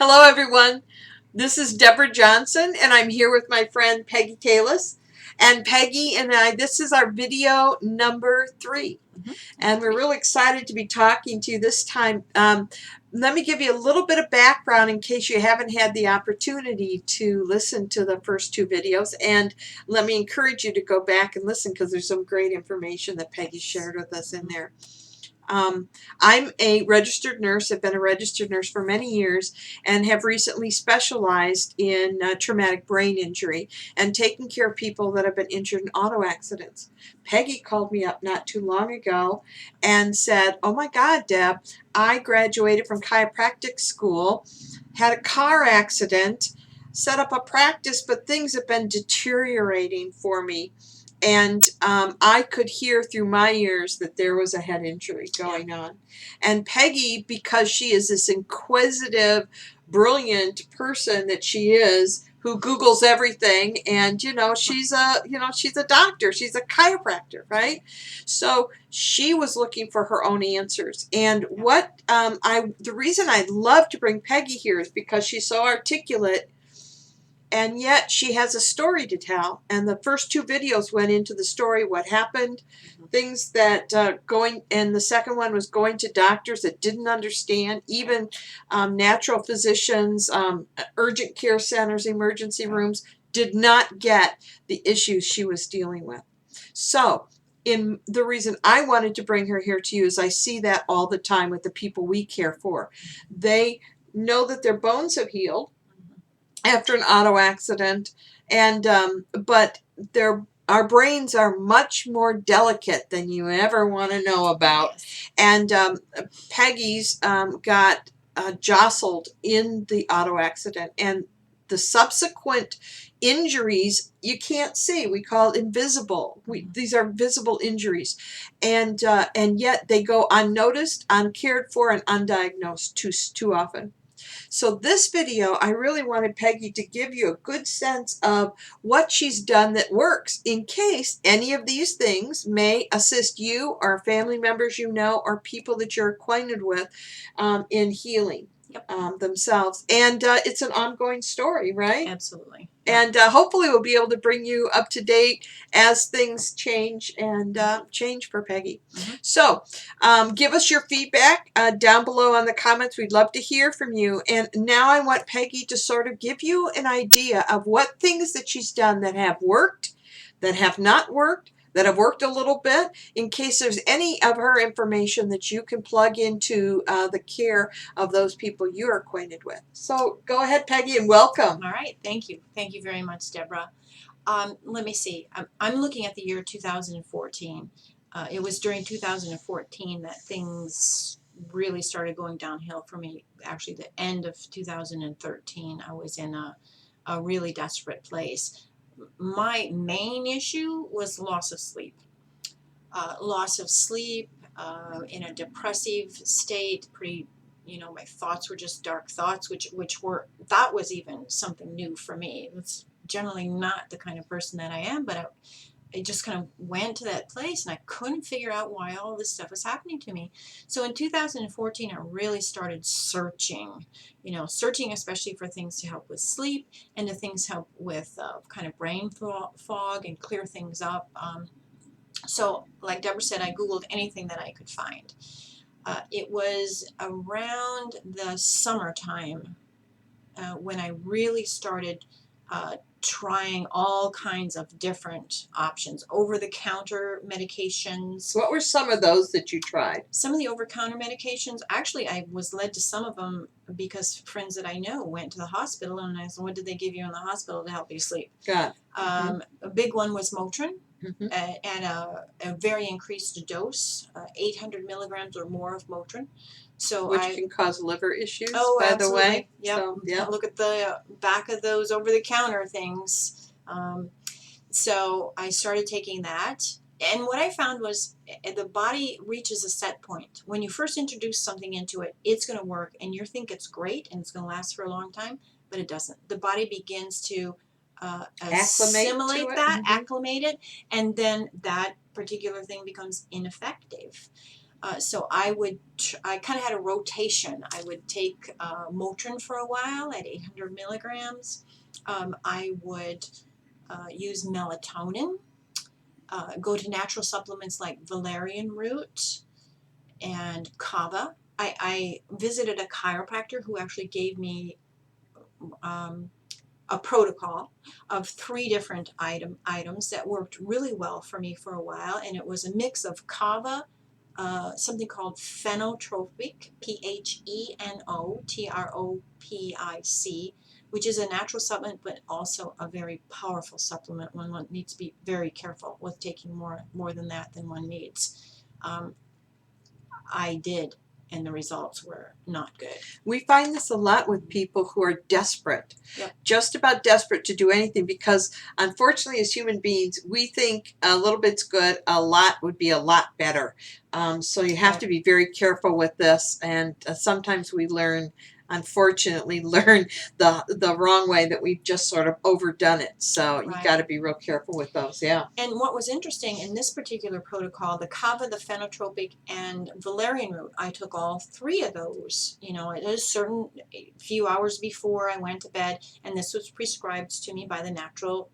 Hello, everyone. This is Deborah Johnson, and I'm here with my friend Peggy Kalis. And Peggy and I, this is our video number 3. And we're really excited to be talking to you this time. Let me give you a little bit of background in case you haven't had the opportunity to listen to the first 2 videos. And let me encourage you to go back and listen because there's some great information that Peggy shared with us in there. I'm a registered nurse. I've been a registered nurse for many years and have recently specialized in traumatic brain injury and taking care of people that have been injured in auto accidents. Peggy called me up not too long ago and said, "Oh my God, Deb, I graduated from chiropractic school, had a car accident, set up a practice, but things have been deteriorating for me." And I could hear through my ears that there was a head injury going on. And Peggy, because she is this inquisitive, brilliant person that she is, who Googles everything, and she's a doctor, she's a chiropractor, right? So she was looking for her own answers. And the reason I love to bring Peggy here is because she's so articulate. And yet she has a story to tell. And the first 2 videos went into the story, what happened, things that and the second one was going to doctors that didn't understand, even natural physicians, urgent care centers, emergency rooms, did not get the issues she was dealing with. So the reason I wanted to bring her here to you is I see that all the time with the people we care for. They know that their bones have healed after an auto accident, and but our brains are much more delicate than you ever want to know about. Yes. And Peggy's got jostled in the auto accident, and the subsequent injuries you can't see. We call it invisible. These are visible injuries, and yet they go unnoticed, uncared for, and undiagnosed too often. So this video, I really wanted Peggy to give you a good sense of what she's done that works in case any of these things may assist you or family members you know or people that you're acquainted with in healing themselves. And it's an ongoing story, right? Absolutely. And hopefully we'll be able to bring you up to date as things change and change for Peggy. So give us your feedback down below on the comments. We'd love to hear from you. And now I want Peggy to sort of give you an idea of what things that she's done that have worked, that have not worked, that have worked a little bit, in case there's any of her information that you can plug into the care of those people you're acquainted with. So go ahead, Peggy, and welcome. All right. Thank you. Thank you very much, Deborah. Let me see. I'm looking at the year 2014. It was during 2014 that things really started going downhill for me. Actually, the end of 2013, I was in a really desperate place. My main issue was loss of sleep. In a depressive state, my thoughts were just dark thoughts, that was even something new for me. It's generally not the kind of person that I am, but I just kind of went to that place and I couldn't figure out why all this stuff was happening to me. So in 2014, I really started searching, searching especially for things to help with sleep and to things help with kind of brain fog and clear things up. So like Deborah said, I Googled anything that I could find. It was around the summertime when I really started trying all kinds of different options. Over-the-counter medications. What were some of those that you tried? Some of the over-the-counter medications, actually I was led to some of them because friends that I know went to the hospital and I said, what did they give you in the hospital to help you sleep? God. A big one was Motrin. At a very increased dose, 800 milligrams or more of Motrin. Which can cause liver issues, by absolutely. The way. Yep. So, yeah. Look at the back of those over-the-counter things. So I started taking that. And what I found was the body reaches a set point. When you first introduce something into it, it's going to work. And you think it's great and it's going to last for a long time, but it doesn't. The body begins to assimilate that, acclimate it, and then that particular thing becomes ineffective. So I kind of had a rotation. I would take Motrin for a while at 800 milligrams. I would use melatonin, go to natural supplements like valerian root and kava. I visited a chiropractor who actually gave me a protocol of 3 different items that worked really well for me for a while, and it was a mix of kava, something called phenotropic, Phenotropic, which is a natural supplement, but also a very powerful supplement. One needs to be very careful with taking more than that than one needs. I did, and the results were not good. We find this a lot with people who are desperate, Yep. just about desperate to do anything, because unfortunately as human beings, we think a little bit's good, a lot would be a lot better. So you have to be very careful with this, and sometimes we unfortunately learn the wrong way, that we've just sort of overdone it. So you got to be real careful with those. Yeah. And what was interesting in this particular protocol, the kava, the phenotropic, and valerian root, I took all 3 of those, at a certain few hours before I went to bed, and this was prescribed to me by the natural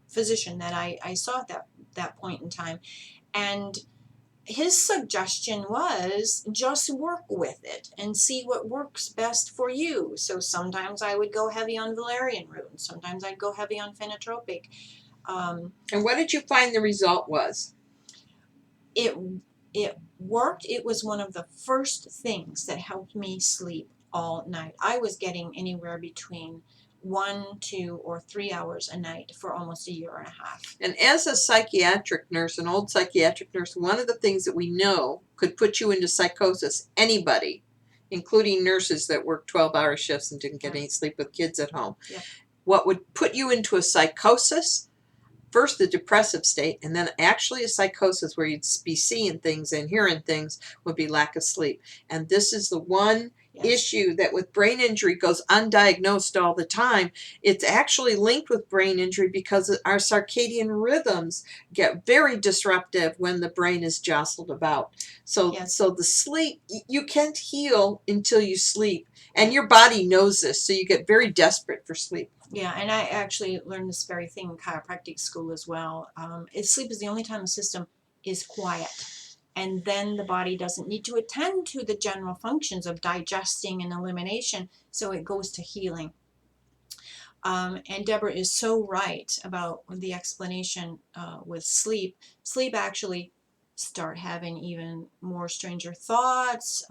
physician that I saw at that point in time. And his suggestion was just work with it and see what works best for you. So sometimes I would go heavy on valerian root, and sometimes I'd go heavy on phenotropic. And what did you find the result was? It worked. It was one of the first things that helped me sleep all night. I was getting anywhere between 1, 2, or 3 hours a night for almost a year and a half. And as a psychiatric nurse, an old psychiatric nurse, one of the things that we know could put you into psychosis, anybody, including nurses that work 12-hour shifts and didn't get any sleep with kids at home, what would put you into a psychosis, first the depressive state, and then actually a psychosis where you'd be seeing things and hearing things, would be lack of sleep. And this is the one issue that with brain injury goes undiagnosed all the time. It's actually linked with brain injury because our circadian rhythms get very disruptive when the brain is jostled about. So the sleep, you can't heal until you sleep, and your body knows this, so you get very desperate for sleep. Yeah, and I actually learned this very thing in chiropractic school as well. Sleep is the only time the system is quiet. And then the body doesn't need to attend to the general functions of digesting and elimination, so it goes to healing. And Deborah is so right about the explanation with sleep. Sleep actually start having even more stranger thoughts.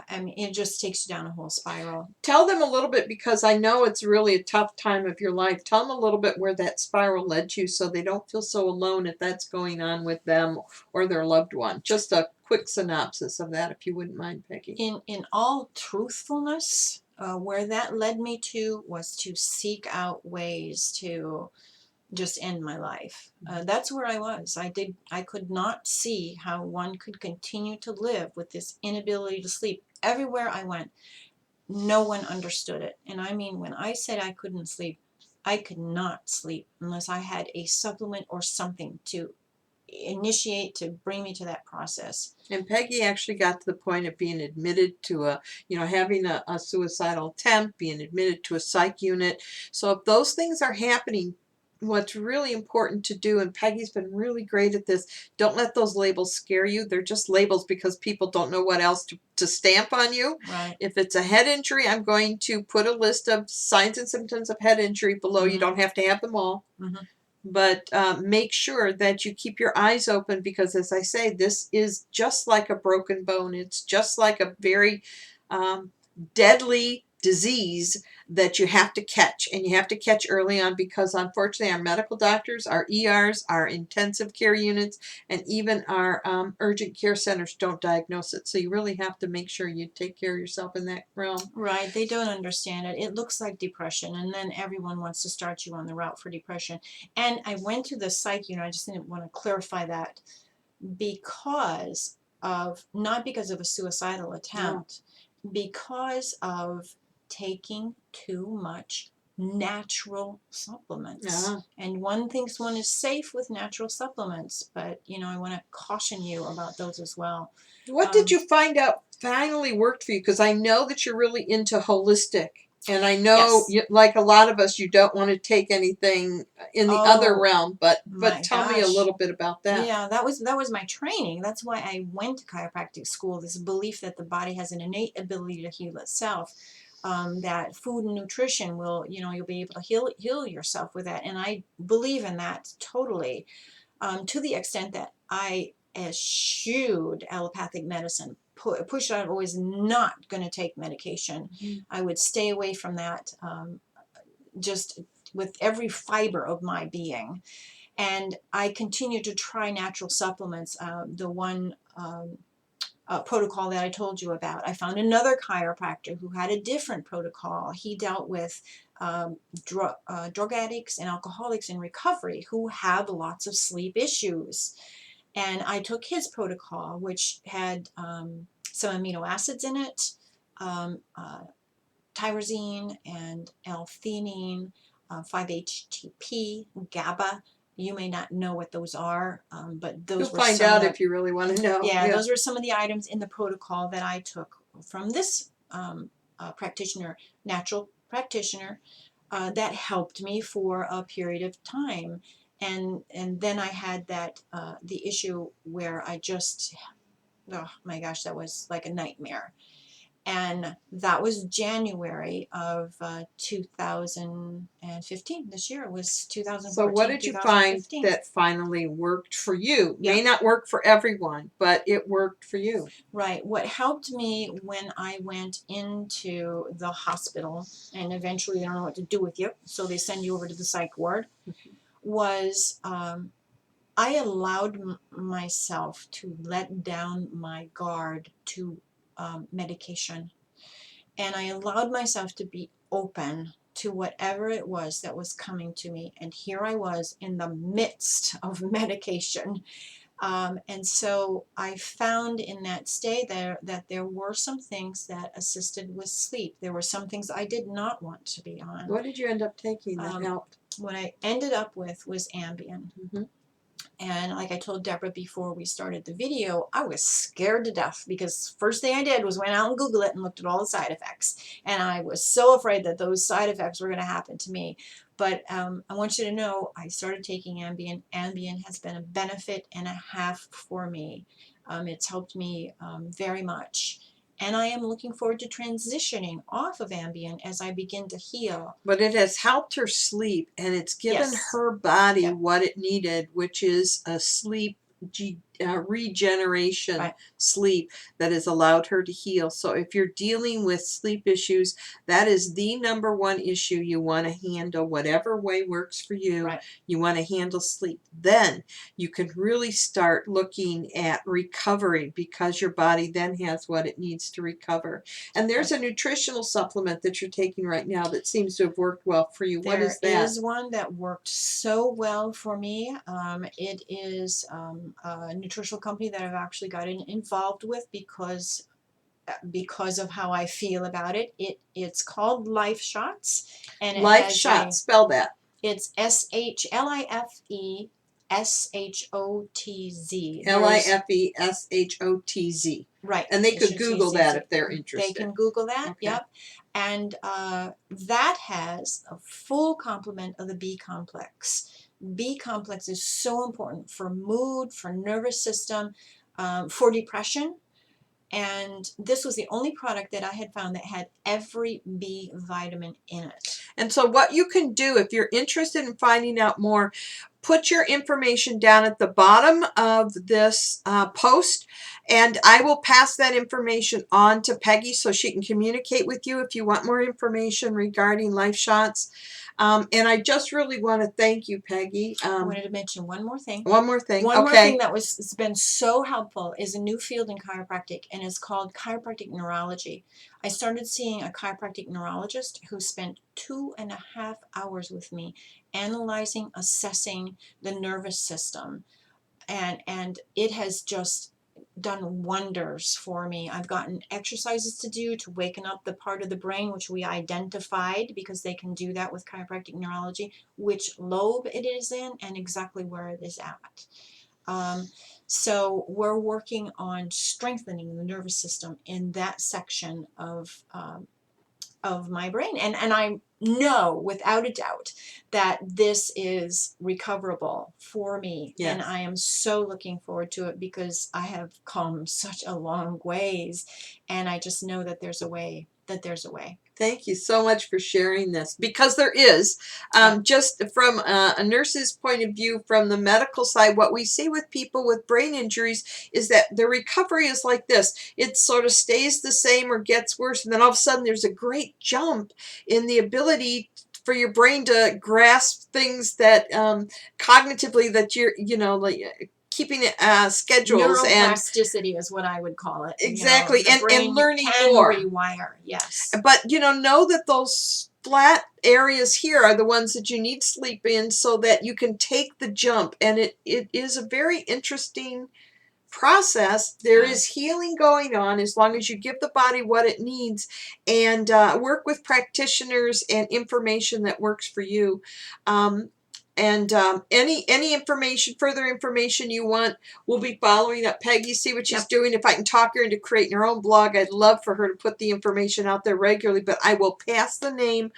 I mean, it just takes you down a whole spiral. Tell them a little bit, because I know it's really a tough time of your life. Tell them a little bit where that spiral led you, so they don't feel so alone if that's going on with them or their loved one. Just a quick synopsis of that, if you wouldn't mind, Peggy. In all truthfulness, where that led me to was to seek out ways to just end my life. That's where I was. I could not see how one could continue to live with this inability to sleep. Everywhere I went, no one understood it. And I mean, when I said I couldn't sleep, I could not sleep unless I had a supplement or something to initiate to bring me to that process. And Peggy actually got to the point of being admitted to having a suicidal attempt, being admitted to a psych unit. So if those things are happening, what's really important to do, and Peggy's been really great at this, don't let those labels scare you. They're just labels because people don't know what else to stamp on you. Right. If it's a head injury, I'm going to put a list of signs and symptoms of head injury below. You don't have to have them all. But make sure that you keep your eyes open, because as I say, this is just like a broken bone. It's just like a very deadly disease that you have to catch, and you have to catch early on, because unfortunately our medical doctors, our ERs, our intensive care units, and even our urgent care centers don't diagnose it. So you really have to make sure you take care of yourself in that realm. Right. They don't understand it. It looks like depression, and then everyone wants to start you on the route for depression. And I went to the psych unit. I just didn't want to clarify that, because of, not because of a suicidal attempt, because of taking too much natural supplements. Yeah. And one thinks one is safe with natural supplements, but you know, I want to caution you about those as well. What did you find out finally worked for you? Because I know that you're really into holistic. And I know, Yes. like a lot of us, you don't want to take anything in the other Oh realm. But my tell me a gosh. little bit about that. Yeah, that was my training. That's why I went to chiropractic school. This belief that the body has an innate ability to heal itself. That food and nutrition will, you know, you'll be able to heal yourself with that. And I believe in that totally. To the extent that I eschewed allopathic medicine. Push I was not going to take medication. I would stay away from that, just with every fiber of my being. And I continue to try natural supplements. The one protocol that I told you about, I found another chiropractor who had a different protocol. He dealt with drug addicts and alcoholics in recovery who have lots of sleep issues. And I took his protocol, which had some amino acids in it, um, uh, tyrosine and L-theanine, 5-HTP, GABA. You may not know what those are, but You'll those were find some of out the, if you really want to know. yeah, those were some of the items in the protocol that I took from this practitioner, natural practitioner, that helped me for a period of time. And then I had that the issue where I just, oh my gosh, that was like a nightmare. And that was January of 2015. This year was So what 2014, did you find 2015. that finally worked for you? May Yep. not work for everyone, but it worked for you. Right. What helped me when I went into the hospital, and eventually they don't know what to do with you, so they send you over to the psych ward, was I allowed myself to let down my guard to medication. And I allowed myself to be open to whatever it was that was coming to me. And here I was in the midst of medication. And so I found in that stay there that there were some things that assisted with sleep. There were some things I did not want to be on. What did you end up taking that helped? What I ended up with was Ambien. And like I told Deborah before we started the video, I was scared to death because first thing I did was went out and Googled it and looked at all the side effects. And I was so afraid that those side effects were going to happen to me. But I want you to know I started taking Ambien. Ambien has been a benefit and a half for me. It's helped me very much. And I am looking forward to transitioning off of Ambien as I begin to heal. But it has helped her sleep, and it's given Yes. her body Yep. what it needed, which is a sleep regeneration Right. sleep that has allowed her to heal. So if you're dealing with sleep issues, that is the number one issue you want to handle. Whatever way works for you, Right. you want to handle sleep. Then you can really start looking at recovery because your body then has what it needs to recover. And there's a nutritional supplement that you're taking right now that seems to have worked well for you. What is that? There is one that worked so well for me. It is a nutritional company that I've actually gotten involved with because of how I feel about it. It's called Life Shots, and it Life has Shots. Spell that. It's SHLIFE SHOTZ. LIFESHOTZ. Right. And they could Google that if they're interested. They can Google that, Okay. yep. And that has a full complement of the B complex. B complex is so important for mood, for nervous system, for depression. And this was the only product that I had found that had every B vitamin in it. And so what you can do if you're interested in finding out more, put your information down at the bottom of this post, and I will pass that information on to Peggy so she can communicate with you if you want more information regarding Life Shots. And I just really want to thank you, Peggy. I wanted to mention one more thing. One more thing. One more thing that has been so helpful is a new field in chiropractic, and it's called chiropractic neurology. I started seeing a chiropractic neurologist who spent 2.5 hours with me analyzing, assessing the nervous system. And it has just done wonders for me. I've gotten exercises to do to waken up the part of the brain which we identified, because they can do that with chiropractic neurology, which lobe it is in and exactly where it is at. So we're working on strengthening the nervous system in that section of my brain. And I know without a doubt that this is recoverable for me. Yes. And I am so looking forward to it, because I have come such a long ways, and I just know that there's a way, Thank you so much for sharing this, because there is, just from a nurse's point of view, from the medical side, what we see with people with brain injuries is that the recovery is like this. It sort of stays the same or gets worse, and then all of a sudden there's a great jump in the ability for your brain to grasp things that cognitively that you're, like keeping schedules and neuroplasticity is what I would call it. exactly, The brain and learning can more. rewire, yes. But know that those flat areas here are the ones that you need sleep in, so that you can take the jump. And it is a very interesting process. There is healing going on as long as you give the body what it needs, and work with practitioners and information that works for you. Any information, further information you want, we'll be following up Peggy, see what she's doing. If I can talk her into creating her own blog, I'd love for her to put the information out there regularly. But I will pass the name,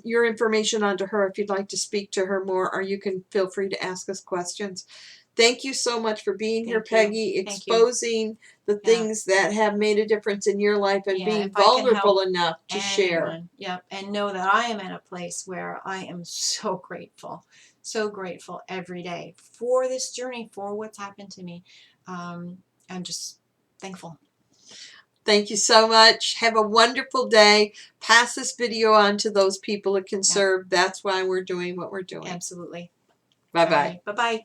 your information on to her if you'd like to speak to her more, or you can feel free to ask us questions. Thank you so much for being here, Peggy, exposing the things that have made a difference in your life, and being vulnerable enough to share. Yep, and know that I am at a place where I am so grateful every day for this journey, for what's happened to me. I'm just thankful. Thank you so much. Have a wonderful day. Pass this video on to those people it can serve. That's why we're doing what we're doing. Absolutely. Bye-bye. Bye-bye.